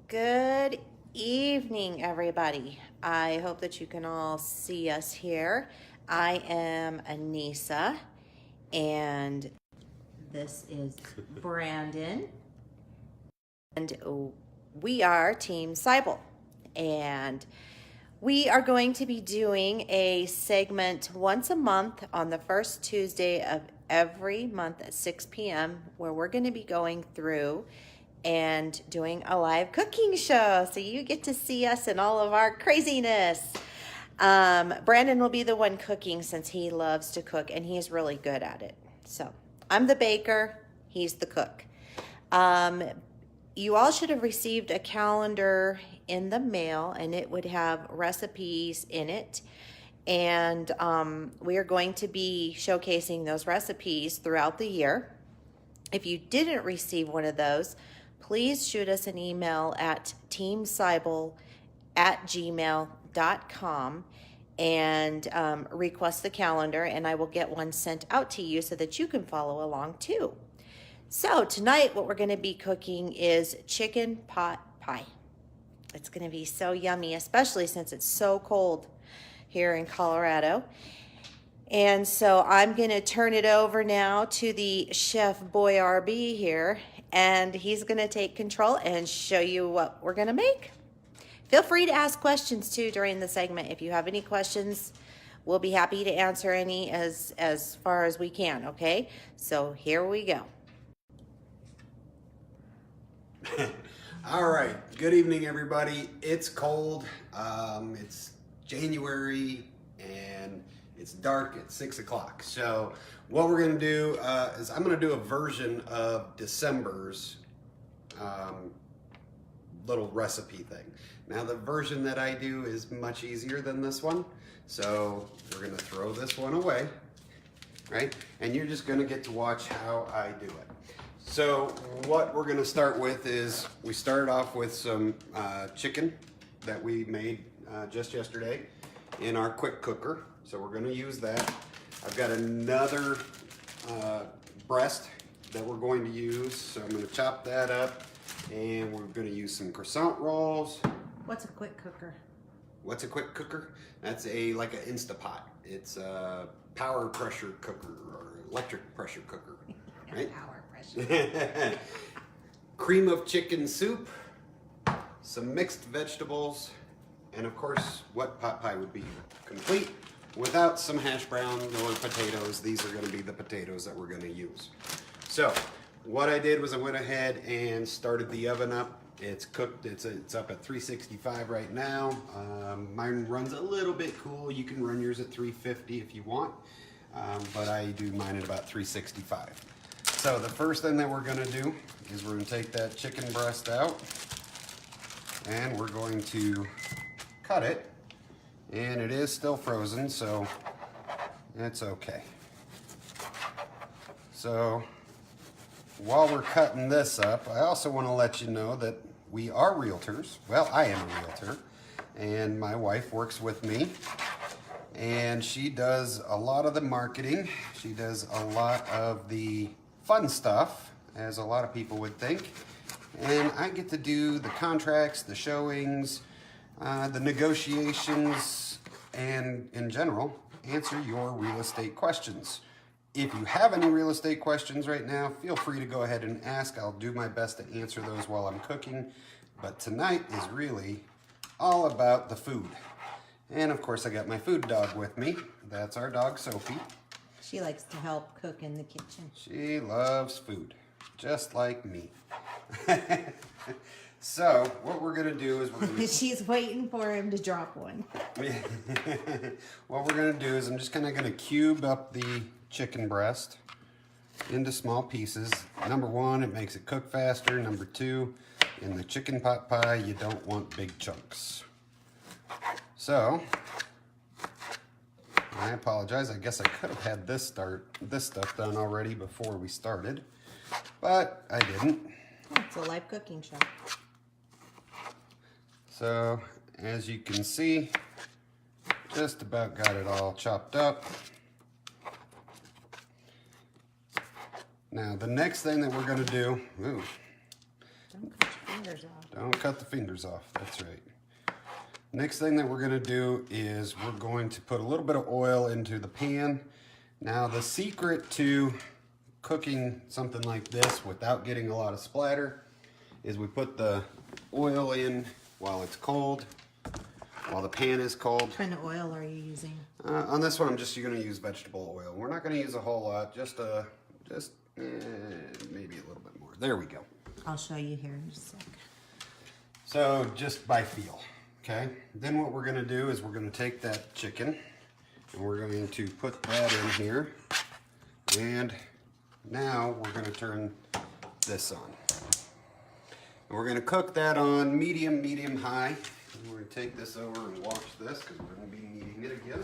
Good evening, everybody. I hope that you can all see us here. I am Anissa, and this is Brandon, and we are Team Seibel, and we are going to be doing a segment once a month on the first Tuesday of every month at 6 p.m. where we're going to be going through and doing a live cooking show. So you get to see us in all of our craziness. Brandon will be the one cooking since he loves to cook and he's really good at it. So I'm the baker, he's the cook. You all should have received a calendar in the mail and it would have recipes in it. And we are going to be showcasing those recipes throughout the year. If you didn't receive one of those, please shoot us an email at teamseibel@gmail.com and request the calendar, and I will get one sent out to you so that you can follow along too. So tonight what we're going to be cooking is chicken pot pie. It's going to be so yummy, especially since it's so cold here in Colorado. And so I'm going to turn it over now to the Chef Boyardee here, and he's going to take control and show you what we're going to make. Feel free to ask questions too during the segment. If you have any questions, we'll be happy to answer any as far as we can, okay? So here we go. All right, good evening everybody. It's cold, it's January and it's dark at 6 o'clock. So what we're gonna do is I'm gonna do a version of December's little recipe thing. Now the version that I do is much easier than this one. So we're gonna throw this one away, right? And you're just gonna get to watch how I do it. So what we're gonna start with is we started off with some chicken that we made just yesterday in our quick cooker. So we're gonna use that. I've got another breast that we're going to use. So I'm gonna chop that up and we're gonna use some croissant rolls. What's a quick cooker? What's a quick cooker? That's like an Instapot. It's a power pressure cooker or electric pressure cooker, right? Power pressure. Cream of chicken soup, some mixed vegetables, and of course, what pot pie would be complete without some hash browns or potatoes. These are gonna be the potatoes that we're gonna use. So, what I did was I went ahead and started the oven up. It's cooked, it's up at 365 right now. Mine runs a little bit cool. You can run yours at 350 if you want, but I do mine at about 365. So the first thing that we're gonna do is we're gonna take that chicken breast out and we're going to cut it, and it is still frozen, so it's okay. So while we're cutting this up, I also want to let you know that we are realtors. Well, I am a realtor, and my wife works with me, and she does a lot of the marketing. She does a lot of the fun stuff, as a lot of people would think, and I get to do the contracts, the showings, the negotiations, and in general, answer your real estate questions. If you have any real estate questions right now, feel free to go ahead and ask. I'll do my best to answer those while I'm cooking. But tonight is really all about the food. And of course, I got my food dog with me. That's our dog, Sophie. She likes to help cook in the kitchen. She loves food, just like me. So what we're gonna do is we're gonna... She's waiting for him to drop one. What we're gonna do is I'm just gonna cube up the chicken breast into small pieces. Number one, it makes it cook faster. Number two, in the chicken pot pie, you don't want big chunks. So, I apologize. I guess I could have had this stuff done already before we started, but I didn't. It's a live cooking show. So, as you can see, just about got it all chopped up. Now, the next thing that we're going to do, ooh, Don't cut your fingers off. Don't cut the fingers off. That's right. Next thing that we're going to do is we're going to put a little bit of oil into the pan. Now the secret to cooking something like this without getting a lot of splatter is we put the oil in while it's cold, while the pan is cold. What kind of oil are you using? On this one, I'm just going to use vegetable oil. We're not going to use a whole lot, just maybe a little bit more. There we go. I'll show you here in just a sec. So just by feel, okay? Then what we're going to do is we're going to take that chicken and we're going to put that in here. And now we're going to turn this on. And we're going to cook that on medium high. And we're going to take this over and wash this because we're going to be needing it again.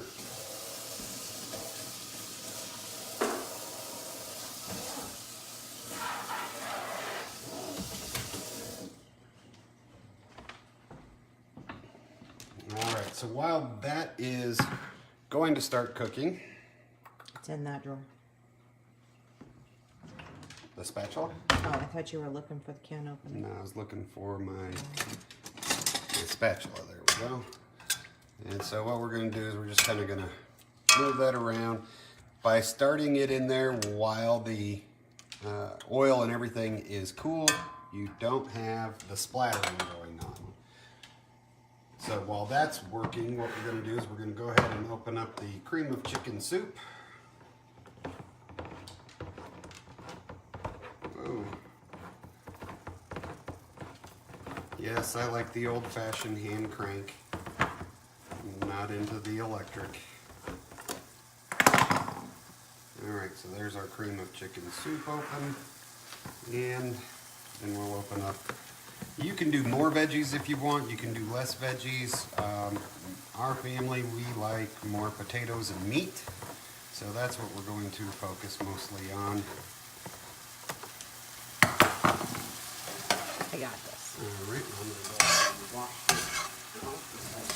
Alright, so while that is going to start cooking, It's in that drawer. the spatula? Oh, I thought you were looking for the can opener. No, I was looking for my spatula. There we go. And so what we're going to do is we're just kind of going to move that around. By starting it in there while the oil and everything is cool, you don't have the splattering going on. So while that's working, what we're going to do is we're going to go ahead and open up the cream of chicken soup. Oh. Yes, I like the old-fashioned hand crank. I'm not into the electric. Alright, so there's our cream of chicken soup open. And then we'll open up. You can do more veggies if you want. You can do less veggies. Our family, we like more potatoes and meat. So that's what we're going to focus mostly on. I got this. Alright, I'm going to go ahead and wash this off the side.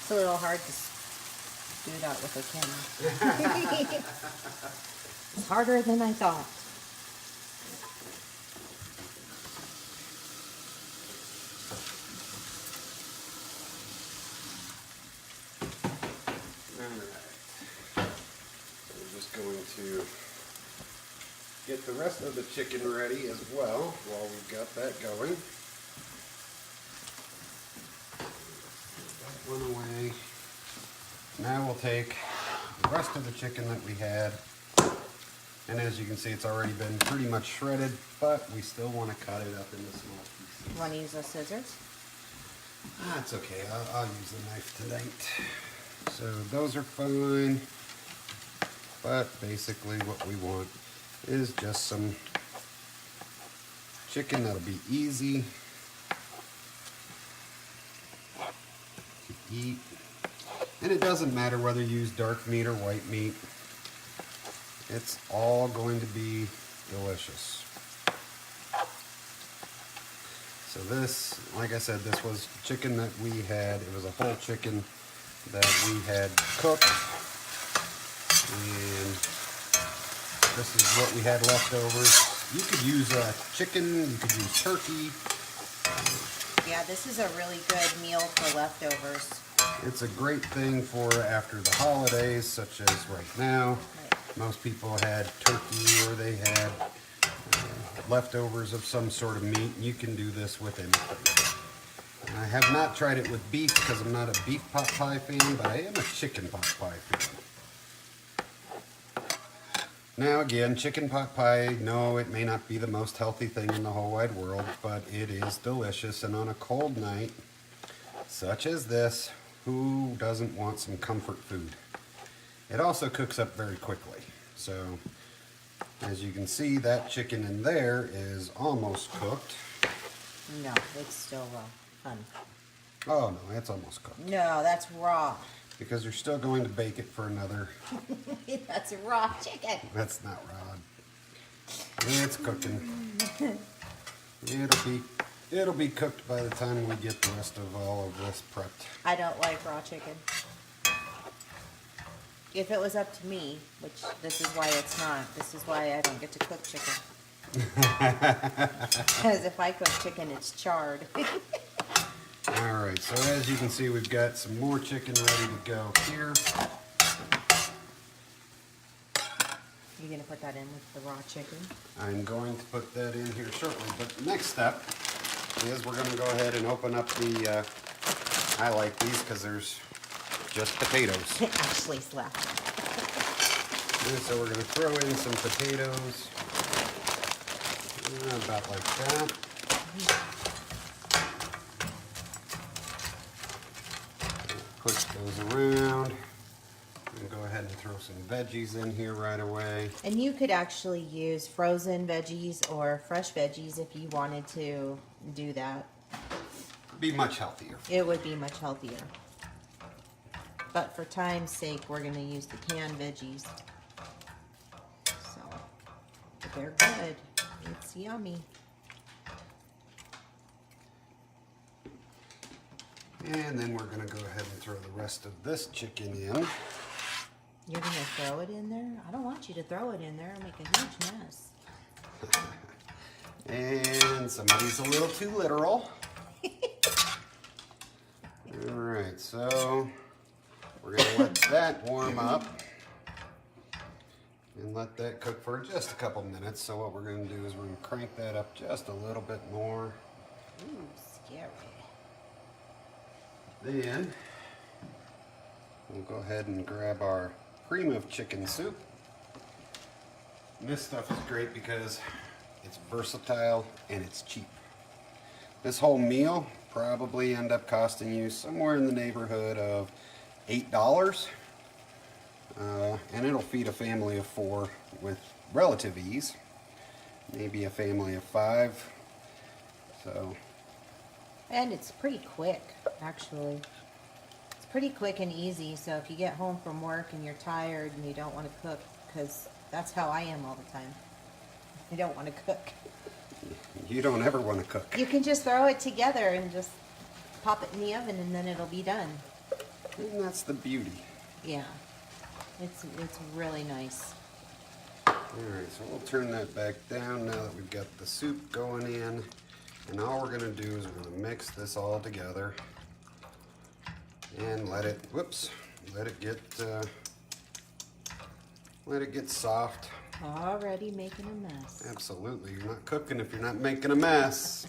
It's a little hard to do that with a camera. It's harder than I thought. Alright. We're just going to get the rest of the chicken ready as well while we've got that going. Put that one away. Now we'll take the rest of the chicken that we had, and as you can see, it's already been pretty much shredded, but we still want to cut it up into small pieces. Want to use those scissors? That's okay, I'll use the knife tonight. So those are fine, but basically what we want is just some chicken that'll be easy to eat. And it doesn't matter whether you use dark meat or white meat. It's all going to be delicious. So this, like I said, this was chicken that we had. It was a whole chicken that we had cooked. And this is what we had leftovers. You could use chicken, you could use turkey. Yeah, this is a really good meal for leftovers. It's a great thing for after the holidays, such as right now. Right. Most people had turkey or they had leftovers of some sort of meat. You can do this with anything. I have not tried it with beef because I'm not a beef pot pie fan, but I am a chicken pot pie fan. Now again, chicken pot pie, no, it may not be the most healthy thing in the whole wide world, but it is delicious. And on a cold night, such as this, who doesn't want some comfort food? It also cooks up very quickly. So, as you can see, that chicken in there is almost cooked. No, it's still raw. Oh no, it's almost cooked. No, that's raw. Because you're still going to bake it for another. That's raw chicken. That's not raw. It's cooking. It'll be it'll be cooked by the time we get the rest of all of this prepped. I don't like raw chicken. If it was up to me, which this is why it's not, this is why I don't get to cook chicken. Because if I cook chicken, it's charred. Alright, so as you can see, we've got some more chicken ready to go here. You're going to put that in with the raw chicken? I'm going to put that in here shortly, but the next step is we're going to go ahead and open up the, I like these because there's just potatoes. It actually slapped. And so we're going to throw in some potatoes, about like that. Push those around. And go ahead and throw some veggies in here right away. And you could actually use frozen veggies or fresh veggies if you wanted to do that. Be much healthier. It would be much healthier. But for time's sake, we're going to use the canned veggies. So, but they're good. It's yummy. And then we're going to go ahead and throw the rest of this chicken in. You're going to throw it in there? I don't want you to throw it in there. It'll make a huge mess. And somebody's a little too literal. Alright, so we're going to let that warm up and let that cook for just a couple minutes. So what we're going to do is we're going to crank that up just a little bit more. Ooh, scary. Then we'll go ahead and grab our cream of chicken soup. And this stuff is great because it's versatile and it's cheap. This whole meal probably end up costing you somewhere in the neighborhood of $8. And it'll feed a family of 4 with relative ease. Maybe a family of 5. So. And it's pretty quick, actually. It's pretty quick and easy, so if you get home from work and you're tired and you don't want to cook, because that's how I am all the time. I don't want to cook. You don't ever want to cook. You can just throw it together and just pop it in the oven and then it'll be done. And that's the beauty. Yeah. It's really nice. Alright, so we'll turn that back down now that we've got the soup going in. And all we're going to do is we're going to mix this all together and let it get soft. Already making a mess. Absolutely, you're not cooking if you're not making a mess.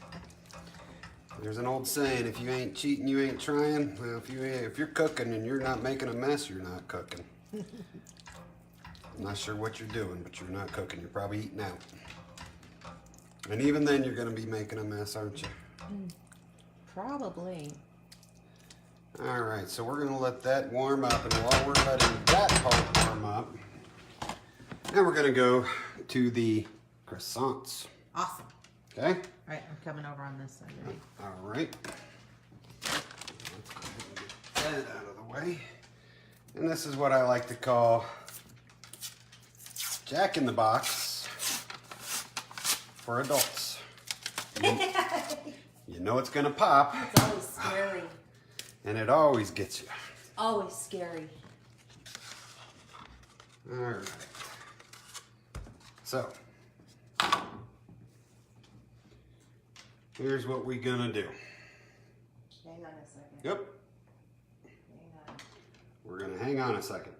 There's an old saying: if you ain't cheating, you ain't trying. Well, if you're cooking and you're not making a mess, you're not cooking. I'm not sure what you're doing, but you're not cooking. You're probably eating out. And even then, you're going to be making a mess, aren't you? Probably. All right, so we're going to let that warm up, and while we're letting that part warm up, now we're going to go to the croissants. Awesome. Okay? All right, I'm coming over on this side. Ready? All right. Let's go ahead and get that out of the way. And this is what I like to call Jack in the Box for adults. You know it's going to pop. It's always scary. And it always gets you. Always scary. All right. So, here's what we're going to do. Hang on a second. Yep. Hang on. We're going to hang on a second.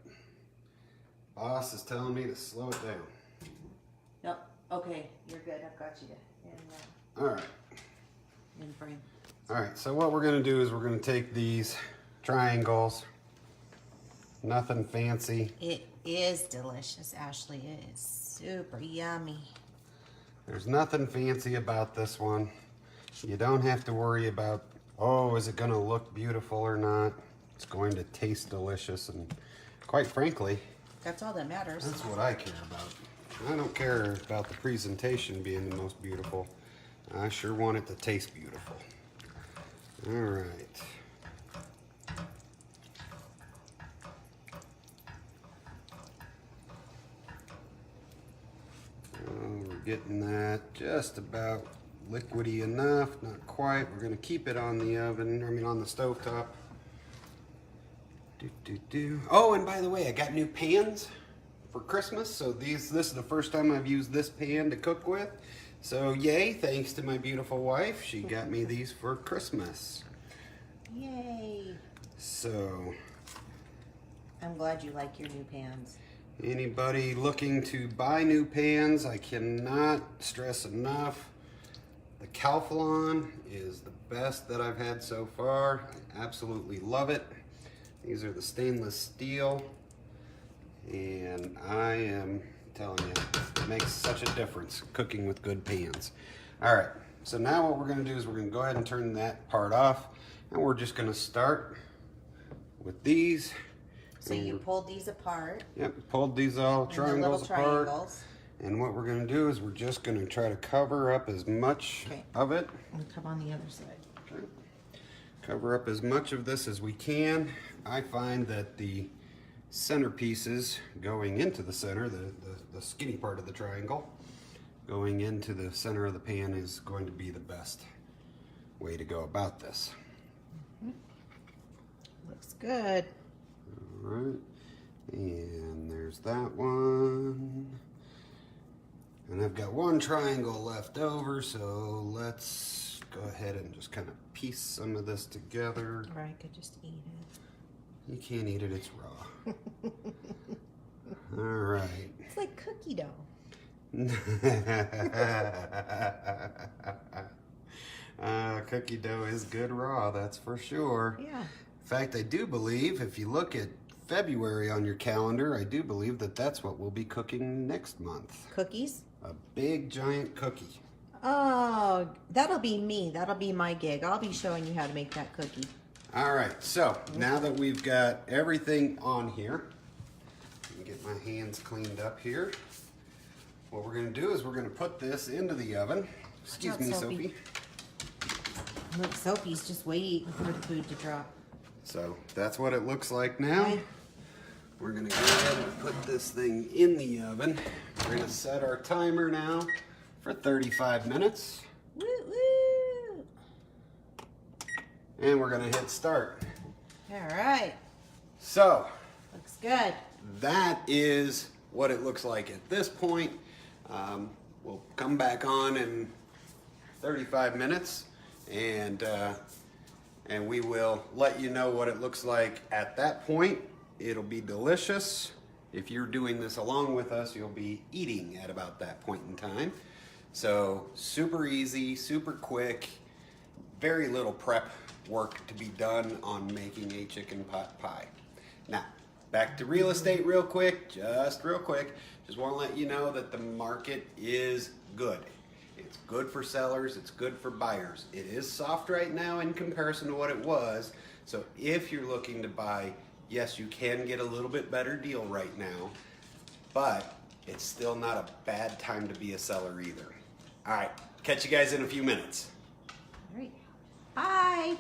Boss is telling me to slow it down. Nope. Okay, you're good. I've got you All right. in frame. All right, so what we're going to do is we're going to take these triangles. Nothing fancy. It is delicious, Ashley. It is super yummy. There's nothing fancy about this one. You don't have to worry about, oh, is it going to look beautiful or not? It's going to taste delicious, and quite frankly, That's all that matters. that's what I care about. I don't care about the presentation being the most beautiful. I sure want it to taste beautiful. All right. We're getting that just about liquidy enough, not quite. We're gonna keep it on the oven, on the stovetop. Oh, and by the way, I got new pans for Christmas. So this is the first time I've used this pan to cook with. So yay, thanks to my beautiful wife. She got me these for Christmas. Yay. So I'm glad you like your new pans. anybody looking to buy new pans, I cannot stress enough, the Calphalon is the best that I've had so far. I absolutely love it. These are the stainless steel, and I am telling you, it makes such a difference cooking with good pans. All right, so now what we're gonna do is we're gonna go ahead and turn that part off, and we're just gonna start with these. So you pulled these apart. Yep, pulled these all triangles apart. Triangles. And what we're gonna do is we're just gonna try to cover up as much of it. And come on the other side. Okay. Cover up as much of this as we can. I find that the centerpieces going into the center, the skinny part of the triangle, going into the center of the pan is going to be the best way to go about this. Looks good. All right, and there's that one. And I've got one triangle left over, so let's go ahead and just kind of piece some of this together. Or I could just eat it. You can't eat it, it's raw. All right. It's like cookie dough. Cookie dough is good raw, that's for sure. Yeah. In fact, I do believe, if you look at February on your calendar, I do believe that that's what we'll be cooking next month. Cookies? A big giant cookie. Oh, that'll be me. That'll be my gig. I'll be showing you how to make that cookie. All right, so now that we've got everything on here, let me get my hands cleaned up here. What we're gonna do is we're gonna put this into the oven. Excuse me, Sophie. Look, Sophie's just waiting for the food to drop. So that's what it looks like now. Right. We're gonna go ahead and put this thing in the oven. We're gonna set our timer now for 35 minutes. Woo woo! And we're gonna hit start. All right. So Looks good. that is what it looks like at this point. We'll come back on in 35 minutes and we will let you know what it looks like at that point. It'll be delicious. If you're doing this along with us, you'll be eating at about that point in time. So super easy, super quick, very little prep work to be done on making a chicken pot pie. Now, back to real estate real quick, just real quick. Just want to let you know that the market is good. It's good for sellers, it's good for buyers. It is soft right now in comparison to what it was. So if you're looking to buy, yes, you can get a little bit better deal right now, but it's still not a bad time to be a seller either. All right, catch you guys in a few minutes. All right. Bye.